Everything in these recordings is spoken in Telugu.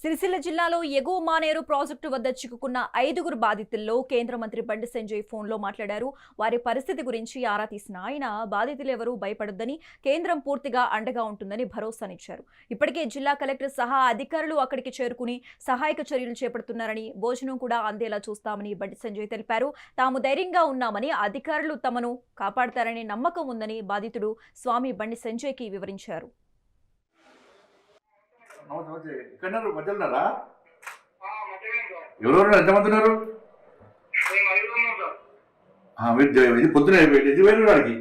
సిరిసిల్ల జిల్లాలో ఎగువ మానేరు ప్రాజెక్టు వద్ద చిక్కుకున్న 5గురు బాధితుల్లో కేంద్ర మంత్రి బండి సంజయ్ ఫోన్లో మాట్లాడారు. వారి పరిస్థితి గురించి ఆరా తీసిన ఆయన బాధితులెవరూ భయపడొద్దని, కేంద్రం పూర్తిగా అండగా ఉంటుందని భరోసానిచ్చారు. ఇప్పటికే జిల్లా కలెక్టర్ సహా అధికారులు అక్కడికి చేరుకుని సహాయక చర్యలు చేపడుతున్నారని, భోజనం కూడా అందేలా చూస్తామని బండి సంజయ్ తెలిపారు. తాము ధైర్యంగా ఉన్నామని, అధికారులు తమను కాపాడతారనే నమ్మకం ఉందని బాధితుడు స్వామి బండి సంజయ్కి వివరించారు. ఎక్కడున్నారు? మధ్యలోన్నారా? ఎవరెవరు ఎంతమంది ఉన్నారు? ఇది పొద్దున ఎది పోయిన వాడికి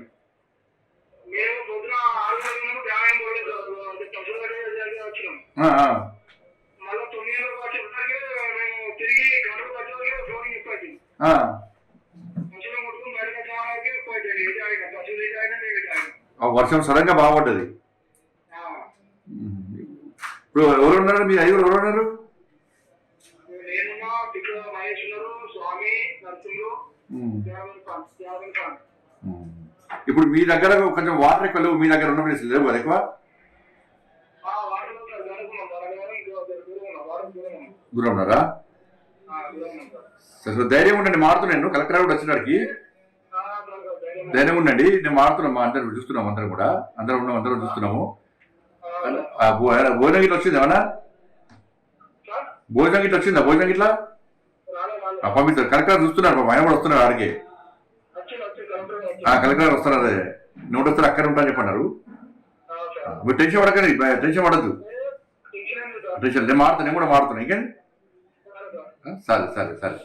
వర్షం సడన్ గా బాగుపడ్డది. ఇప్పుడు ఎవరు ఉన్నారు? మీ 5 ఎవరు ఉన్నారు? ఇప్పుడు మీ దగ్గర కొంచెం వాటర్ ఎక్కువ లేవు, మీ దగ్గర ఉన్న ప్లేస్ లేవు కదా ఎక్కువ? దూరం ఉన్నారా? సరే ధైర్యం ఉండండి, మారుతున్నాను. కలెక్టర్ కూడా వచ్చినాడికి ధైర్యం ఉండండి. నేను మారుతున్నాం, మా అందరం చూస్తున్నాము, అందరం కూడా అందరం చూస్తున్నాము. భోజనం గిట్ల వచ్చింది ఏమన్నా? భోజనం గిట్ల వచ్చిందా? భోజనం గిట్లా పంపిస్తారు. కలెక్టర్ చూస్తున్నారు, ఆయన కూడా వస్తున్నారు. ఆడికి కలెక్టర్ వస్తున్నారు. అదే నోటి వస్తారు, అక్కడ ఉంటాను చెప్పన్నారు. మీరు టెన్షన్ పడకండి, టెన్షన్ పడద్దు. టెన్షన్ నేను కూడా మారుతున్నాను. ఇంకేంటి? సరే సరే సరే.